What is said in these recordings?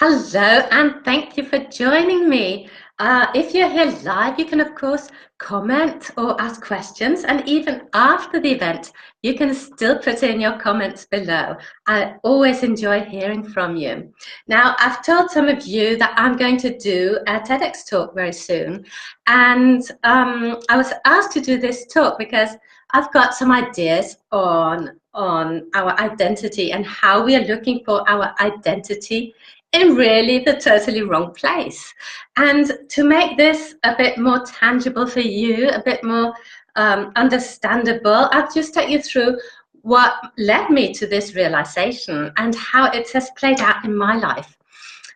Hello, and thank you for joining me. If you're here live, you can, of course, comment or ask questions. And even after the event, you can still put in your comments below. I always enjoy hearing from you. Now, I've told some of you that I'm going to do a TEDx talk very soon. And I was asked to do this talk because I've got some ideas on our identity and how we are looking for our identity in really the totally wrong place. And to make this a bit more tangible for you, a bit more understandable, I'll just take you through what led me to this realization and how it has played out in my life.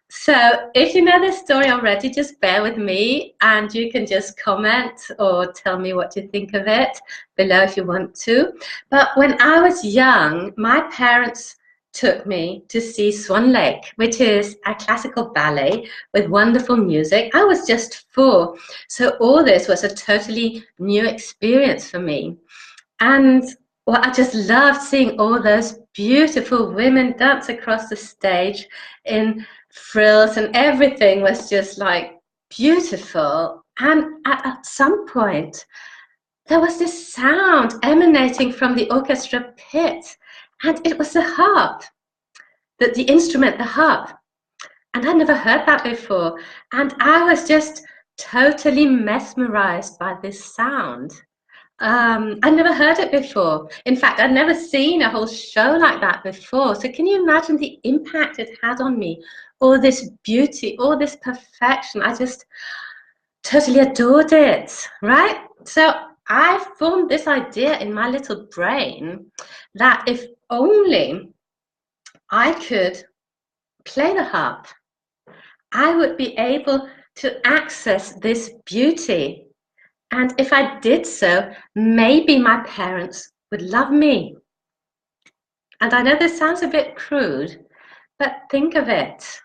So if you know this story already, just bear with me and you can just comment or tell me what you think of it below if you want to. But when I was young, my parents took me to see Swan Lake, which is a classical ballet with wonderful music. I was just 4, so all this was a totally new experience for me. And well, I just loved seeing all those beautiful women dance across the stage in frills, and everything was just like beautiful. And at some point, there was this sound emanating from the orchestra pit, and it was the harp, the instrument, the harp. And I'd never heard that before. And I was just totally mesmerized by this sound. I'd never heard it before. In fact, I'd never seen a whole show like that before. So can you imagine the impact it had on me? All this beauty, all this perfection. I just totally adored it, right? So I formed this idea in my little brain that if only I could play the harp, I would be able to access this beauty. And if I did so, maybe my parents would love me. And I know this sounds a bit crude, but think of it.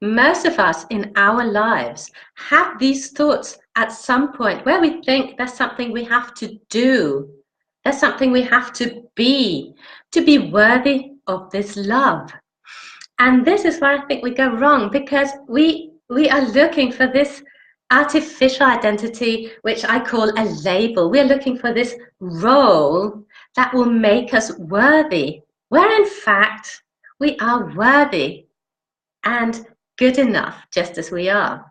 Most of us in our lives have these thoughts at some point where we think there's something we have to do. There's something we have to be worthy of this love. And this is where I think we go wrong, because we are looking for this artificial identity, which I call a label. We're looking for this role that will make us worthy, where in fact we are worthy and good enough just as we are.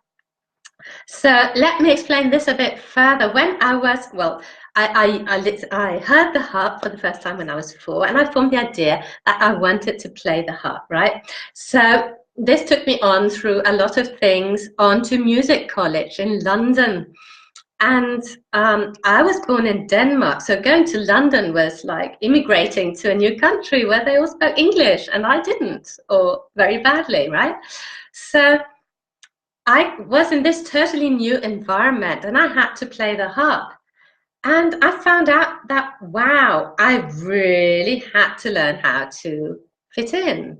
So let me explain this a bit further. When I was, well, I heard the harp for the first time when I was 4, and I formed the idea that I wanted to play the harp, right? So this took me on through a lot of things, on to music college in London. And I was born in Denmark, so going to London was like immigrating to a new country where they all spoke English, and I didn't, or very badly, right? So I was in this totally new environment, and I had to play the harp. And I found out that, wow, I really had to learn how to fit in.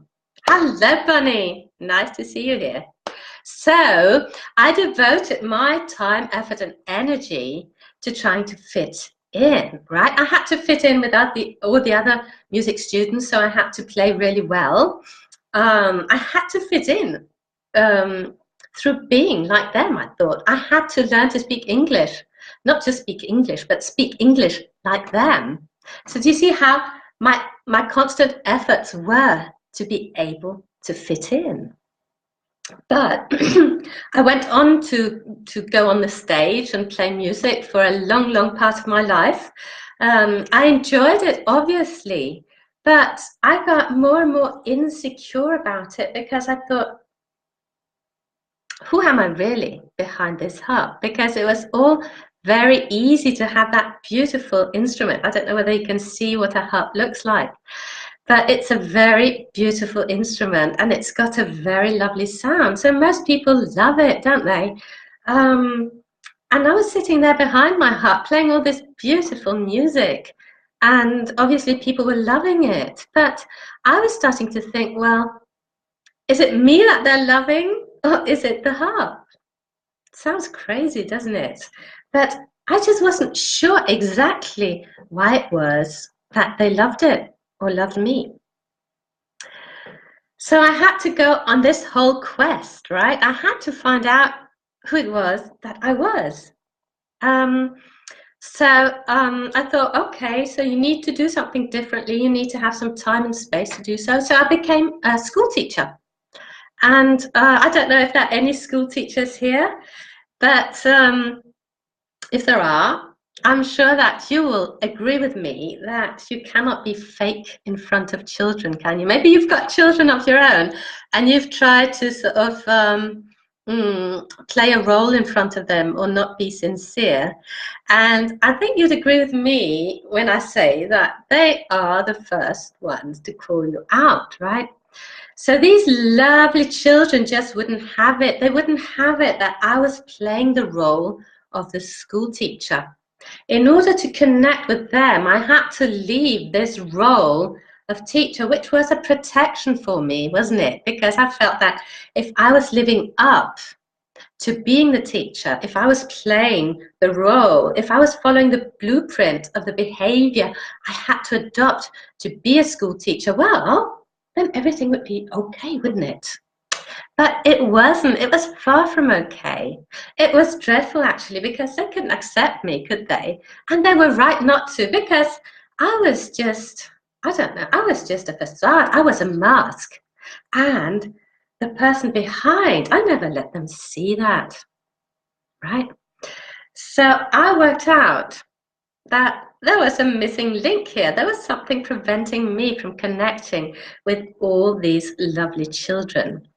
Hello, Bunny. Nice to see you here. So I devoted my time, effort, and energy to trying to fit in, right? I had to fit in with all the other music students, so I had to play really well. I had to fit in through being like them, I thought. I had to learn to speak English. Not just speak English, but speak English like them. So do you see how my constant efforts were to be able to fit in? But I went on to go on the stage and play music for a long, long part of my life. I enjoyed it, obviously, but I got more and more insecure about it because I thought, who am I really behind this harp? Because it was all very easy to have that beautiful instrument. I don't know whether you can see what a harp looks like, but it's a very beautiful instrument and it's got a very lovely sound. So most people love it, don't they? And I was sitting there behind my harp playing all this beautiful music, and obviously people were loving it. But I was starting to think, well, is it me that they're loving, or is it the harp? Sounds crazy, doesn't it? But I just wasn't sure exactly why it was that they loved it or loved me. So I had to go on this whole quest, right? I had to find out who it was that I was. Um, I thought, okay, so you need to do something differently. You need to have some time and space to do so. So I became a school teacher. And I don't know if there are any school teachers here, but if there are, I'm sure that you will agree with me that you cannot be fake in front of children, can you? Maybe you've got children of your own and you've tried to sort of play a role in front of them or not be sincere. And I think you'd agree with me when I say that they are the first ones to call you out, right? So these lovely children just wouldn't have it. They wouldn't have it that I was playing the role of the school teacher. In order to connect with them, I had to leave this role of teacher, which was a protection for me, wasn't it? Because I felt that if I was living up to being the teacher, if I was playing the role, if I was following the blueprint of the behavior I had to adopt to be a school teacher, well, then everything would be okay, wouldn't it? But it wasn't. It was far from okay. It was dreadful, actually, because they couldn't accept me, could they? And they were right not to, because I was just, I don't know, I was just a facade. I was a mask. And the person behind, I never let them see that, right? So I worked out that there was a missing link here. There was something preventing me from connecting with all these lovely children.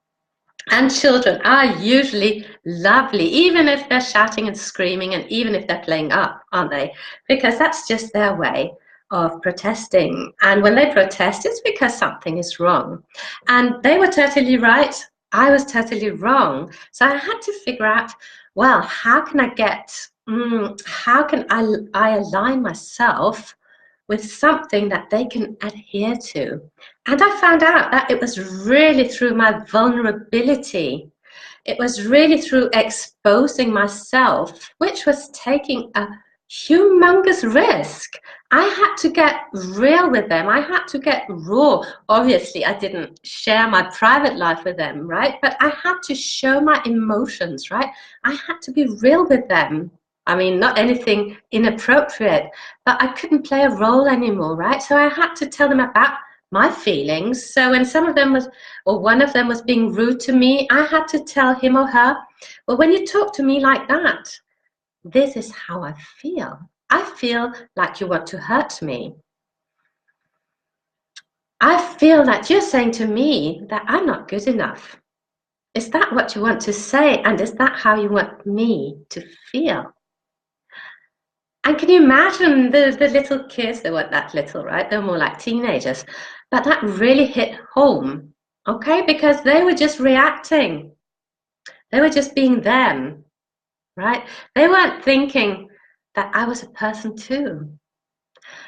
And children are usually lovely, even if they're shouting and screaming and even if they're playing up, aren't they? Because that's just their way of protesting. And when they protest, it's because something is wrong. And they were totally right. I was totally wrong. So I had to figure out, well, how can I how can I align myself with something that they can adhere to? And I found out that it was really through my vulnerability. It was really through exposing myself, which was taking a humongous risk. I had to get real with them. I had to get raw. Obviously, I didn't share my private life with them, right? But I had to show my emotions, right? I had to be real with them. I mean, not anything inappropriate, but I couldn't play a role anymore, right? So I had to tell them about my feelings. So when some of them was, or one of them was being rude to me, I had to tell him or her, well, when you talk to me like that, this is how I feel. I feel like you want to hurt me. I feel that you're saying to me that I'm not good enough. Is that what you want to say? And is that how you want me to feel? And can you imagine the little kids? They weren't that little, right? They were more like teenagers. But that really hit home, okay? Because they were just reacting. They were just being them, right? They weren't thinking that I was a person too.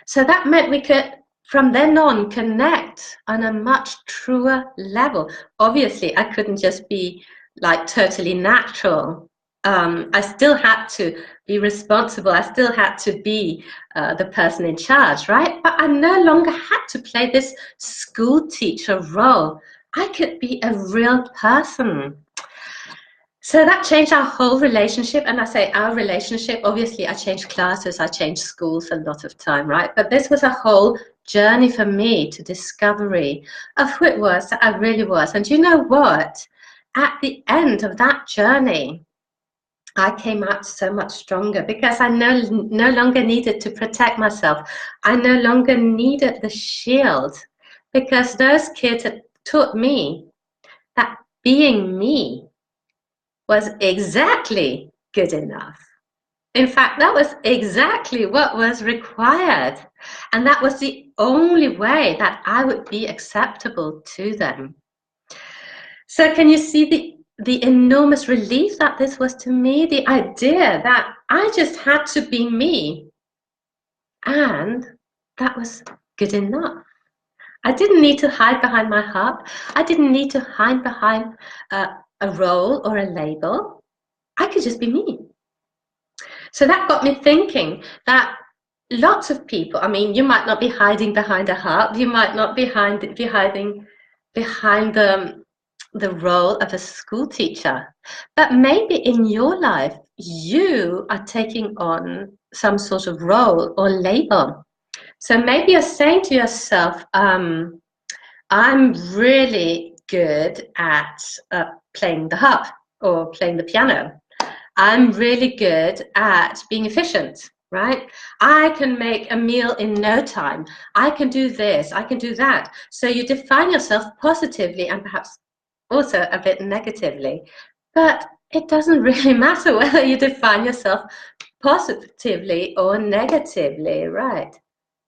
So that meant we could, from then on, connect on a much truer level. Obviously, I couldn't just be like totally natural. I still had to be responsible. I still had to be the person in charge, right? But I no longer had to play this school teacher role. I could be a real person. So that changed our whole relationship. And I say our relationship, obviously I changed classes, I changed schools a lot of time, right? But this was a whole journey for me to discovery of who it was that I really was. And you know what? At the end of that journey, I came out so much stronger because I no longer needed to protect myself. I no longer needed the shield because those kids had taught me that being me was exactly good enough. In fact, that was exactly what was required. And that was the only way that I would be acceptable to them. So can you see the enormous relief that this was to me? The idea that I just had to be me. And that was good enough. I didn't need to hide behind my heart. I didn't need to hide behind a role or a label. I could just be me. So that got me thinking that lots of people, I mean, you might not be hiding behind a heart, you might not be hiding behind the role of a school teacher. But maybe in your life, you are taking on some sort of role or label. So maybe you're saying to yourself, I'm really good at playing the harp or playing the piano. I'm really good at being efficient, right? I can make a meal in no time. I can do this, I can do that. So you define yourself positively and perhaps also a bit negatively. But it doesn't really matter whether you define yourself positively or negatively, right?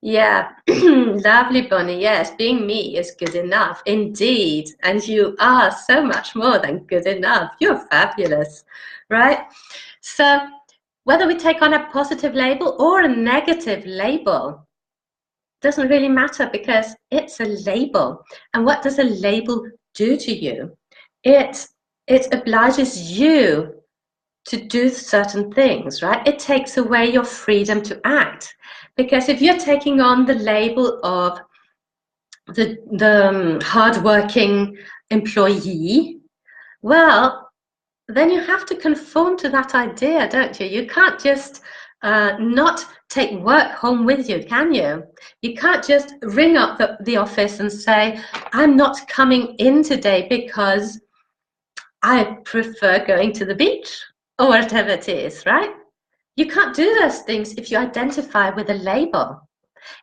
Yeah, lovely, Bonnie. Yes, being me is good enough, indeed. And you are so much more than good enough. You're fabulous, right? So whether we take on a positive label or a negative label doesn't really matter because it's a label. And what does a label do to you? It obliges you to do certain things, right? It takes away your freedom to act. Because if you're taking on the label of the hardworking employee, well, then you have to conform to that idea, don't you? You can't just not take work home with you, can you? You can't just ring up the office and say, I'm not coming in today because I prefer going to the beach or whatever it is, right? You can't do those things if you identify with a label.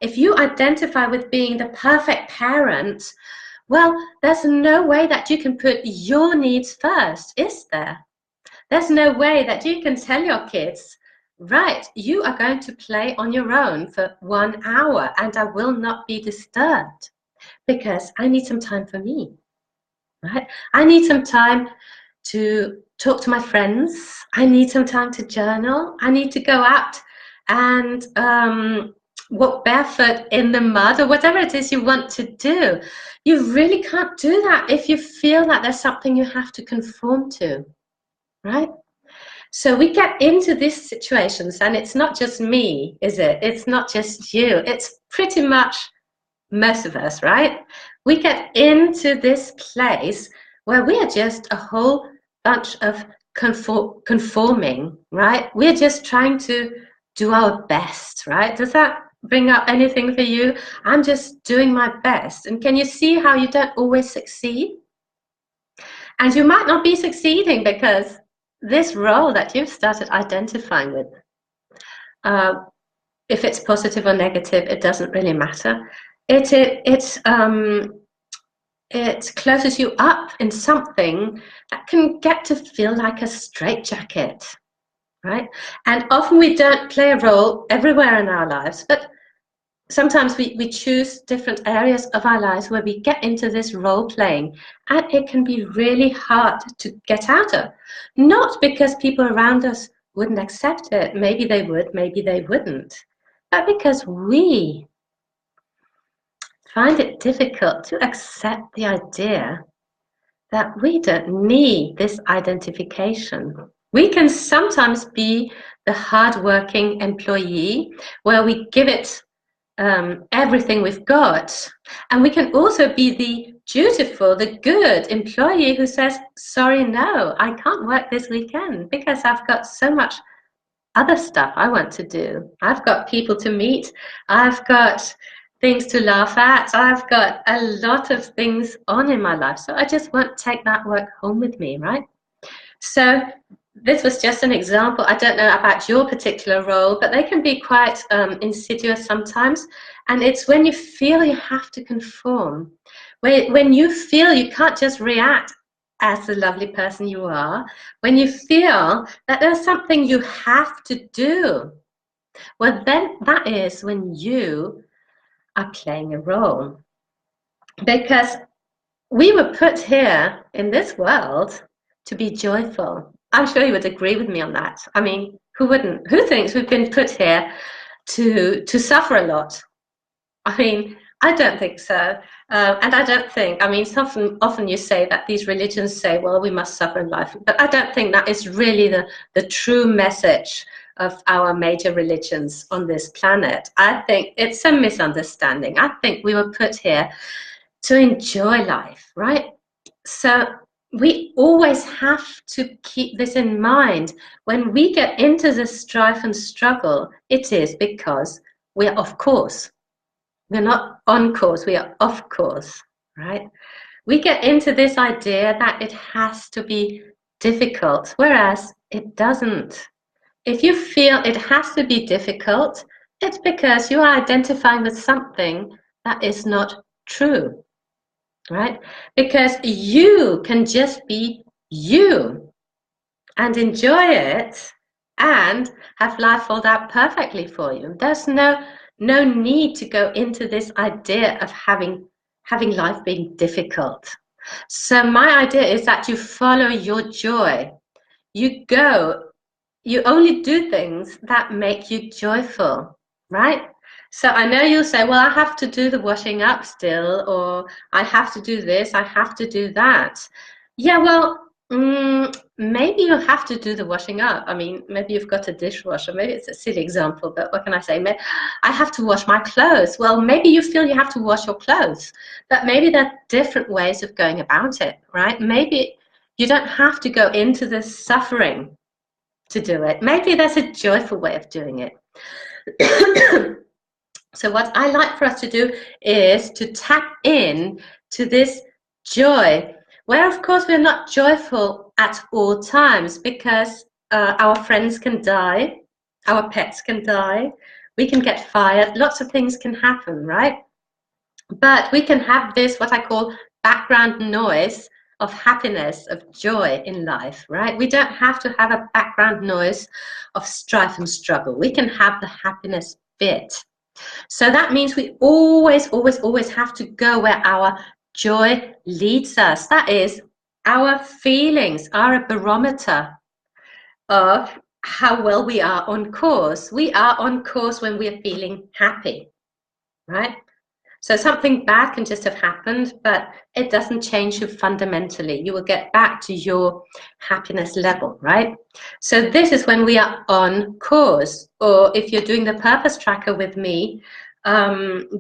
If you identify with being the perfect parent, well, there's no way that you can put your needs first, is there? There's no way that you can tell your kids, right, you are going to play on your own for 1 hour and I will not be disturbed because I need some time for me, right? I need some time to talk to my friends. I need some time to journal. I need to go out and walk barefoot in the mud or whatever it is you want to do. You really can't do that if you feel that there's something you have to conform to, right? So we get into these situations and it's not just me, is it? It's not just you. It's pretty much most of us, right? We get into this place where we are just a whole bunch of conforming, right? We're just trying to do our best, right? Does that bring up anything for you? I'm just doing my best. And can you see how you don't always succeed? And you might not be succeeding because this role that you've started identifying with, if it's positive or negative, it doesn't really matter. It closes you up in something that can get to feel like a straitjacket, right? And often we don't play a role everywhere in our lives, but sometimes we choose different areas of our lives where we get into this role playing, and it can be really hard to get out of. Not because people around us wouldn't accept it, maybe they would, maybe they wouldn't, but because we find it difficult to accept the idea that we don't need this identification. We can sometimes be the hardworking employee where we give it everything we've got. And we can also be the dutiful, the good employee who says, sorry, no, I can't work this weekend because I've got so much other stuff I want to do. I've got people to meet. I've got things to laugh at. I've got a lot of things on in my life. So I just won't take that work home with me, right? So this was just an example. I don't know about your particular role, but they can be quite insidious sometimes. And it's when you feel you have to conform, when you feel you can't just react as the lovely person you are, when you feel that there's something you have to do, well, then that is when you are playing a role. Because we were put here in this world to be joyful. I'm sure you would agree with me on that. I mean, who wouldn't? Who thinks we've been put here to suffer a lot? I mean, I don't think so. And I don't think, I mean, often you say that these religions say, well, we must suffer in life. But I don't think that is really the true message of our major religions on this planet. I think it's a misunderstanding. I think we were put here to enjoy life, right? So we always have to keep this in mind. When we get into this strife and struggle, it is because we're off course. We're not on course, we are off course, right? We get into this idea that it has to be difficult, whereas it doesn't. If you feel it has to be difficult, it's because you are identifying with something that is not true, right? Because you can just be you and enjoy it and have life fold out perfectly for you. There's no need to go into this idea of having life being difficult. So my idea is that you follow your joy. You only do things that make you joyful, right? So I know you'll say, well, I have to do the washing up still, or I have to do this, I have to do that. Yeah, well, maybe you have to do the washing up. I mean, maybe you've got a dishwasher. Maybe it's a silly example, but what can I say? I have to wash my clothes. Well, maybe you feel you have to wash your clothes, but maybe there are different ways of going about it, right? Maybe you don't have to go into the suffering to do it. Maybe there's a joyful way of doing it. So what I like for us to do is to tap in to this joy, where of course we're not joyful at all times, because our friends can die, our pets can die, we can get fired, lots of things can happen, right? But we can have this, what I call background noise of happiness, of joy in life, right? We don't have to have a background noise of strife and struggle. We can have the happiness bit. So that means we always, always, always have to go where our joy leads us. That is, our feelings are a barometer of how well we are on course. We are on course when we are feeling happy, right? So something bad can just have happened, but it doesn't change you fundamentally. You will get back to your happiness level, right? So this is when we are on course. Or if you're doing the purpose tracker with me,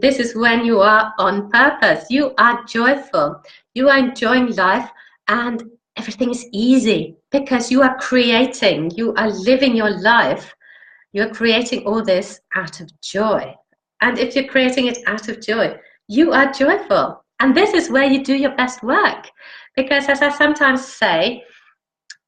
this is when you are on purpose. You are joyful. You are enjoying life, and everything is easy because you are creating. You are living your life. You're creating all this out of joy. And if you're creating it out of joy, you are joyful. And this is where you do your best work. Because as I sometimes say,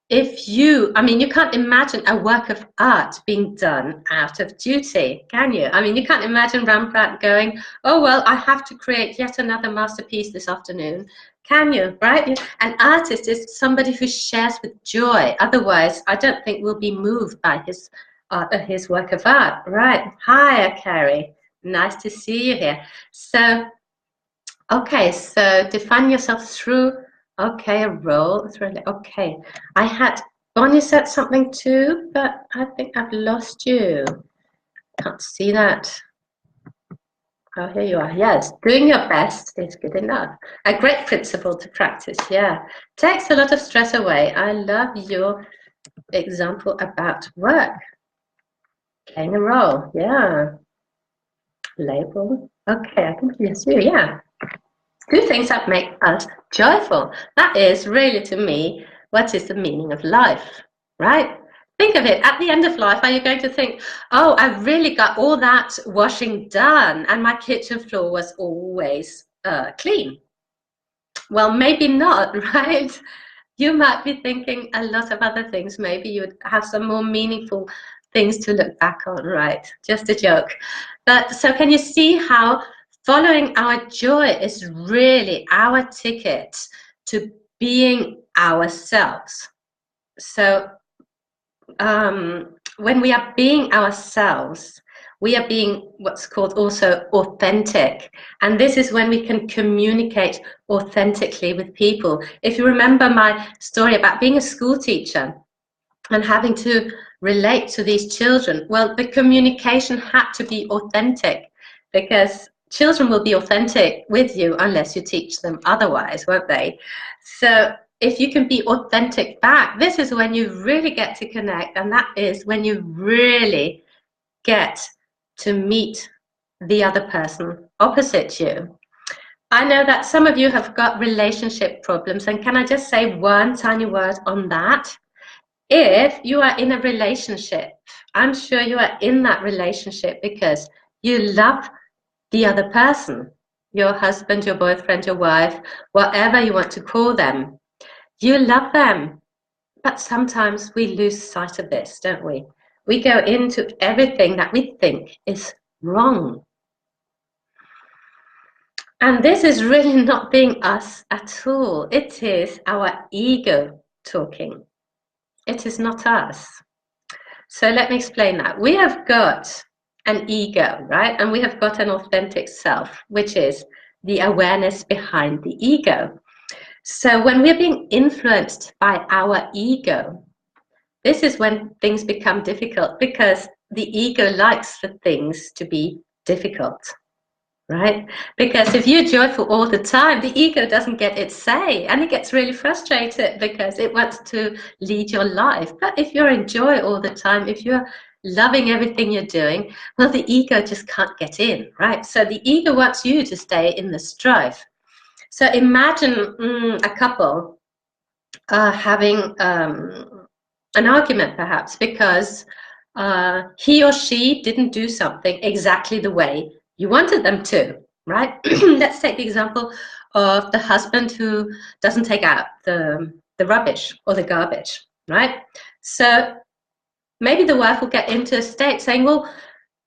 you can't imagine a work of art being done out of duty, can you? I mean, you can't imagine Rembrandt going, oh, well, I have to create yet another masterpiece this afternoon. Can you, right? An artist is somebody who shares with joy. Otherwise, I don't think we'll be moved by his work of art, right? Hi, Carrie. Nice to see you here. So, okay, so define yourself through, okay, a role. It's really, okay. I had, Bonnie said something too, but I think I've lost you. Can't see that. Oh, here you are. Yes, doing your best is good enough. A great principle to practice, yeah. Takes a lot of stress away. I love your example about work. Playing a role, yeah. Label. Okay, I can yes you, yeah. Do things that make us joyful. That is really, to me, what is the meaning of life, right? Think of it. At the end of life, are you going to think, oh, I really got all that washing done and my kitchen floor was always clean? Well, maybe not, right? You might be thinking a lot of other things. Maybe you would have some more meaningful things to look back on, right? Just a joke. But so can you see how following our joy is really our ticket to being ourselves? So when we are being ourselves, we are being what's called also authentic. And this is when we can communicate authentically with people. If you remember my story about being a school teacher and having to relate to these children, well, the communication had to be authentic, because children will be authentic with you unless you teach them otherwise, won't they? So if you can be authentic back, this is when you really get to connect, and that is when you really get to meet the other person opposite you. I know that some of you have got relationship problems, and can I just say one tiny word on that? If you are in a relationship, I'm sure you are in that relationship because you love the other person, your husband, your boyfriend, your wife, whatever you want to call them. You love them, but sometimes we lose sight of this, don't we? We go into everything that we think is wrong. And this is really not being us at all. It is our ego talking. It is not us. So let me explain that. We have got an ego, right? And we have got an authentic self, which is the awareness behind the ego. So when we're being influenced by our ego, this is when things become difficult because the ego likes for things to be difficult. Right? Because if you're joyful all the time, the ego doesn't get its say and it gets really frustrated because it wants to lead your life. But if you're in joy all the time, if you're loving everything you're doing, well, the ego just can't get in, right? So the ego wants you to stay in the strife. So imagine a couple having an argument perhaps because he or she didn't do something exactly the way you wanted them to, right? Let's take the example of the husband who doesn't take out the rubbish or the garbage, right? So maybe the wife will get into a state saying, well,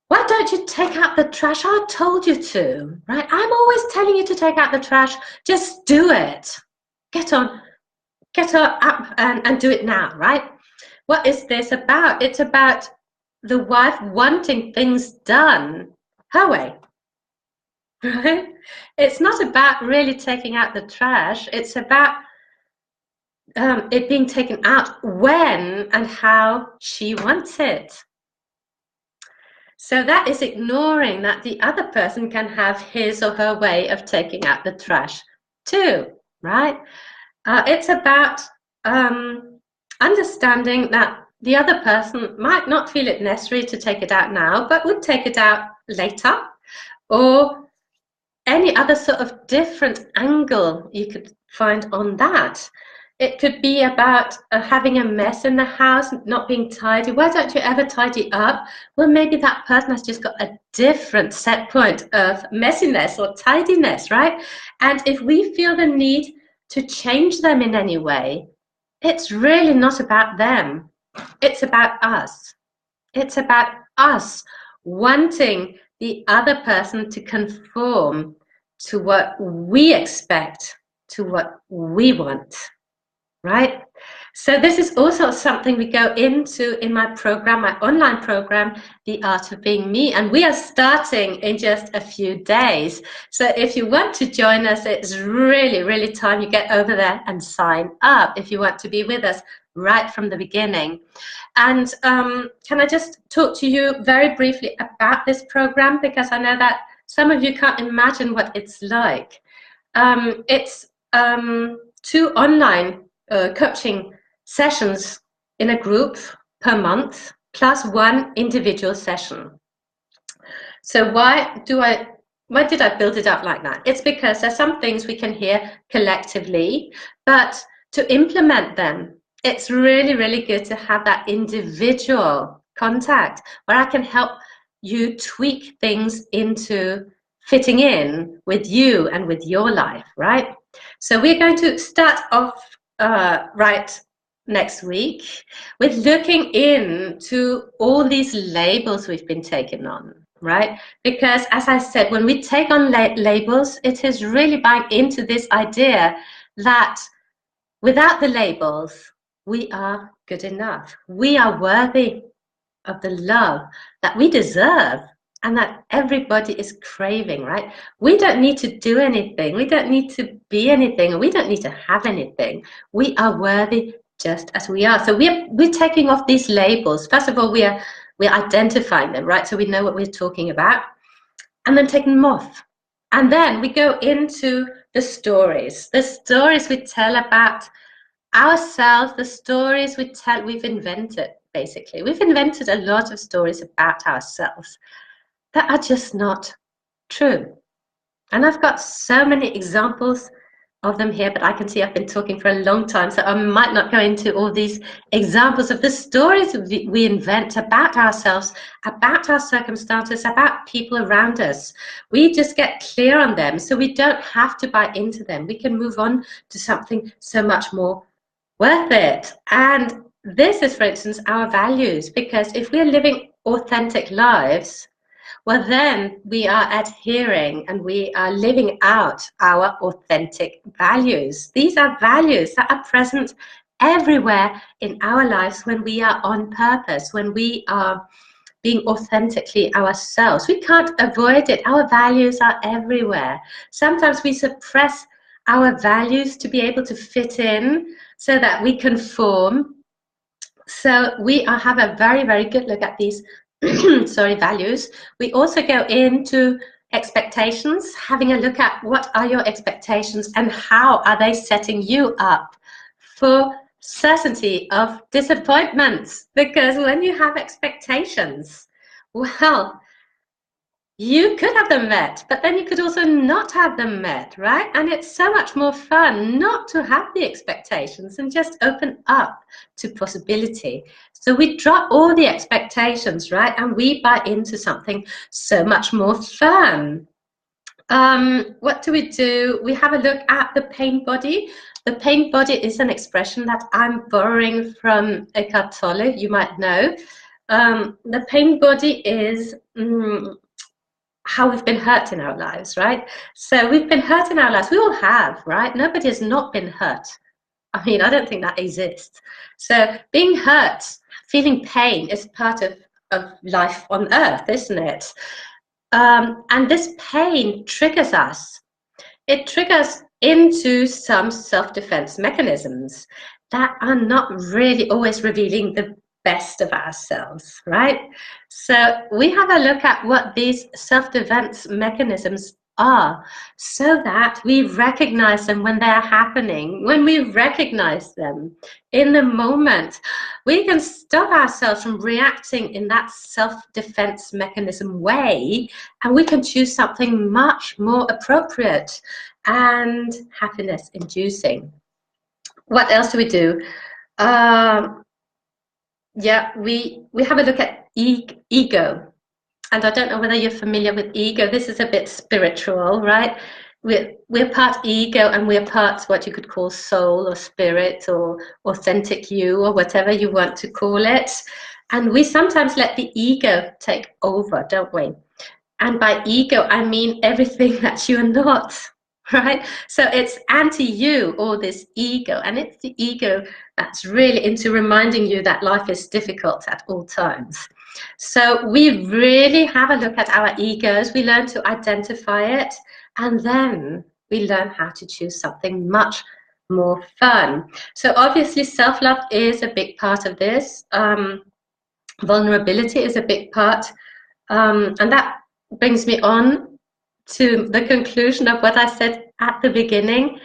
why don't you take out the trash? I told you to, right? I'm always telling you to take out the trash. Just do it. Get on up and do it now, right? What is this about? It's about the wife wanting things done her way, right? It's not about really taking out the trash. It's about it being taken out when and how she wants it. So that is ignoring that the other person can have his or her way of taking out the trash too, right? It's about understanding that the other person might not feel it necessary to take it out now, but would take it out later, or any other sort of different angle you could find on that. It could be about having a mess in the house, not being tidy. Why don't you ever tidy up? Well, maybe that person has just got a different set point of messiness or tidiness, right? And if we feel the need to change them in any way, it's really not about them. It's about us. It's about us wanting the other person to conform to what we expect, to what we want, right? So this is also something we go into in my program, my online program, The Art of Being Me, and we are starting in just a few days. So if you want to join us, it's really, really time you get over there and sign up if you want to be with us right from the beginning. And can I just talk to you very briefly about this program, because I know that some of you can't imagine what it's like. It's 2 online coaching sessions in a group per month, plus 1 individual session. So why did I build it up like that? It's because there's some things we can hear collectively, but to implement them, it's really, really good to have that individual contact where I can help you tweak things into fitting in with you and with your life, right? So we're going to start off right next week with looking into all these labels we've been taking on, right? Because as I said, when we take on labels, it is really buying into this idea that without the labels, we are good enough. We are worthy of the love that we deserve and that everybody is craving, right? We don't need to do anything. We don't need to be anything. We don't need to have anything. We are worthy just as we are. So we're taking off these labels. First of all, we're identifying them, right? So we know what we're talking about, and then taking them off. And then we go into the stories we tell about ourselves, the stories we've invented, basically. We've invented a lot of stories about ourselves that are just not true. And I've got so many examples of them here, but I can see I've been talking for a long time, so I might not go into all these examples of the stories we invent about ourselves, about our circumstances, about people around us. We just get clear on them, so we don't have to buy into them. We can move on to something so much more worth it. And this is, for instance, our values, because if we're living authentic lives, well, then we are adhering and we are living out our authentic values. These are values that are present everywhere in our lives when we are on purpose, when we are being authentically ourselves. We can't avoid it. Our values are everywhere. Sometimes we suppress our values to be able to fit in so that we conform. So we have a very, very good look at these sorry, values. We also go into expectations, having a look at what are your expectations and how are they setting you up for certainty of disappointments. Because when you have expectations, well, you could have them met, but then you could also not have them met, right? And it's so much more fun not to have the expectations and just open up to possibility. So we drop all the expectations, right? And we buy into something so much more fun. What do? We have a look at the pain body. The pain body is an expression that I'm borrowing from Eckhart Tolle, you might know. The pain body is how we've been hurt in our lives, right? So we've been hurt in our lives. We all have, right? Nobody has not been hurt. I mean, I don't think that exists. So being hurt, feeling pain is part of life on earth, isn't it? And this pain triggers us. It triggers into some self-defense mechanisms that are not really always revealing the best of ourselves, right? So we have a look at what these self-defense mechanisms are so that we recognize them when they're happening. When we recognize them in the moment, we can stop ourselves from reacting in that self-defense mechanism way, and we can choose something much more appropriate and happiness inducing. What else do we do? Yeah, we have a look at ego. And I don't know whether you're familiar with ego. This is a bit spiritual, right? We're part ego and we're part what you could call soul or spirit or authentic you or whatever you want to call it. And we sometimes let the ego take over, don't we? And by ego, I mean everything that you're not, right? So it's anti-you, or this ego, and it's the ego that's really into reminding you that life is difficult at all times. So we really have a look at our egos, we learn to identify it, and then we learn how to choose something much more fun. So obviously self-love is a big part of this. Vulnerability is a big part, and that brings me on to the conclusion of what I said at the beginning.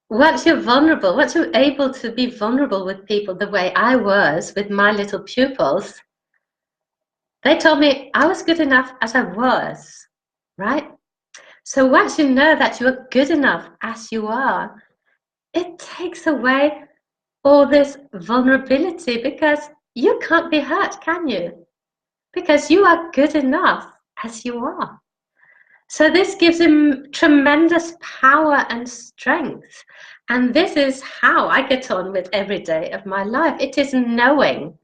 Once you're vulnerable, once you're able to be vulnerable with people the way I was with my little pupils, they told me I was good enough as I was, right? So once you know that you're good enough as you are, it takes away all this vulnerability, because you can't be hurt, can you? Because you are good enough as you are. So this gives him tremendous power and strength. And this is how I get on with every day of my life. It is knowing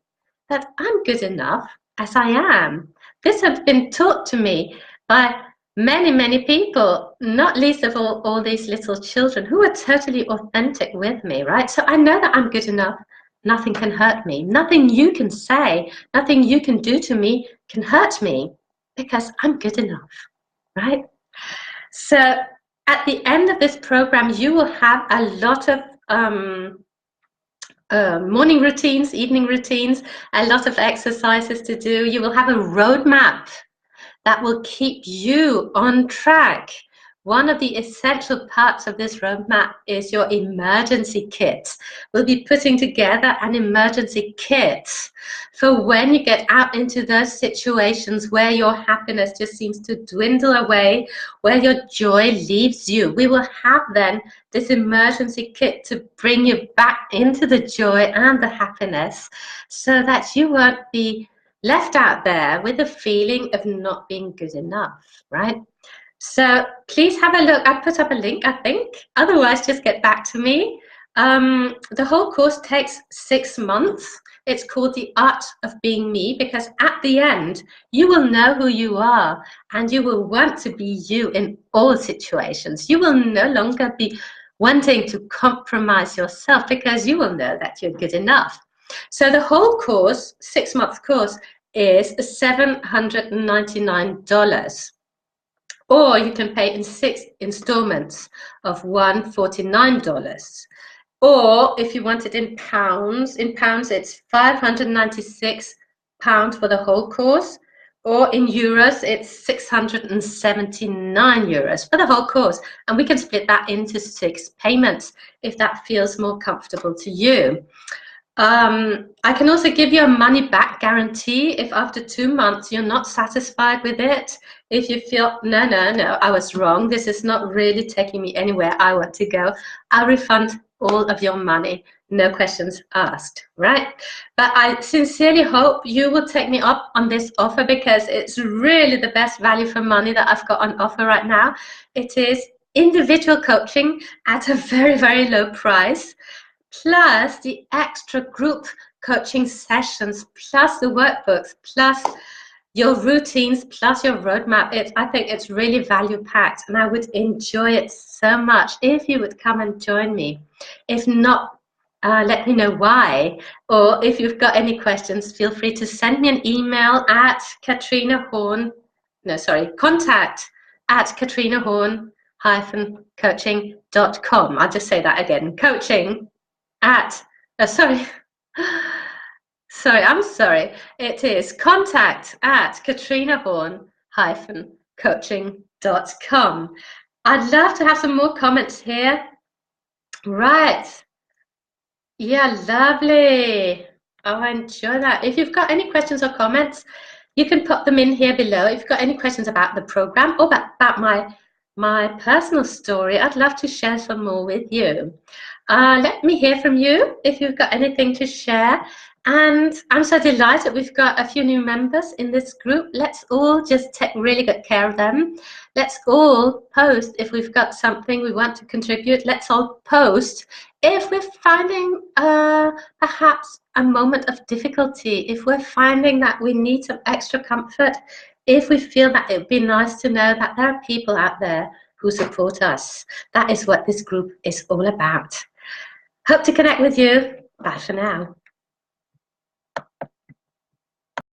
that I'm good enough as I am. This has been taught to me by many, many people, not least of all these little children who are totally authentic with me, right? So I know that I'm good enough. Nothing can hurt me. Nothing you can say, nothing you can do to me can hurt me, because I'm good enough, right? So at the end of this program, you will have a lot of morning routines, evening routines, a lot of exercises to do. You will have a roadmap that will keep you on track one of the essential parts of this roadmap is your emergency kit. We'll be putting together an emergency kit for when you get out into those situations where your happiness just seems to dwindle away, where your joy leaves you. We will have then this emergency kit to bring you back into the joy and the happiness so that you won't be left out there with a feeling of not being good enough, right? So please have a look. I put up a link, I think. Otherwise, just get back to me. The whole course takes 6 months. It's called The Art of Being Me, because at the end, you will know who you are and you will want to be you in all situations. You will no longer be wanting to compromise yourself because you will know that you're good enough. So the whole course, 6-month course, is $799. Or you can pay in 6 installments of $149. Or if you want it in pounds it's £596 for the whole course. Or in euros, it's 679 euros for the whole course. And we can split that into 6 payments if that feels more comfortable to you. I can also give you a money back guarantee if after 2 months you're not satisfied with it. If you feel, no, I was wrong, this is not really taking me anywhere I want to go, I'll refund all of your money, no questions asked, right? But I sincerely hope you will take me up on this offer because it's really the best value for money that I've got on offer right now. It is individual coaching at a very, very low price, plus the extra group coaching sessions, plus the workbooks, plus your routines, plus your roadmap. I think it's really value-packed, and I would enjoy it so much if you would come and join me. If not, let me know why. Or if you've got any questions, feel free to send me an email at contact@katrinehorn-coaching.com. I'll just say that again, it is contact@katrinehorn-coaching.com. I'd love to have some more comments here. Right. Yeah, lovely. Oh, I enjoy that. If you've got any questions or comments, you can put them in here below. If you've got any questions about the program or about my personal story, I'd love to share some more with you. Let me hear from you if you've got anything to share. And I'm so delighted we've got a few new members in this group. Let's all just take really good care of them. Let's all post if we've got something we want to contribute. Let's all post if we're finding perhaps a moment of difficulty, if we're finding that we need some extra comfort, if we feel that it would be nice to know that there are people out there who support us. That is what this group is all about. Hope to connect with you. Bye for now.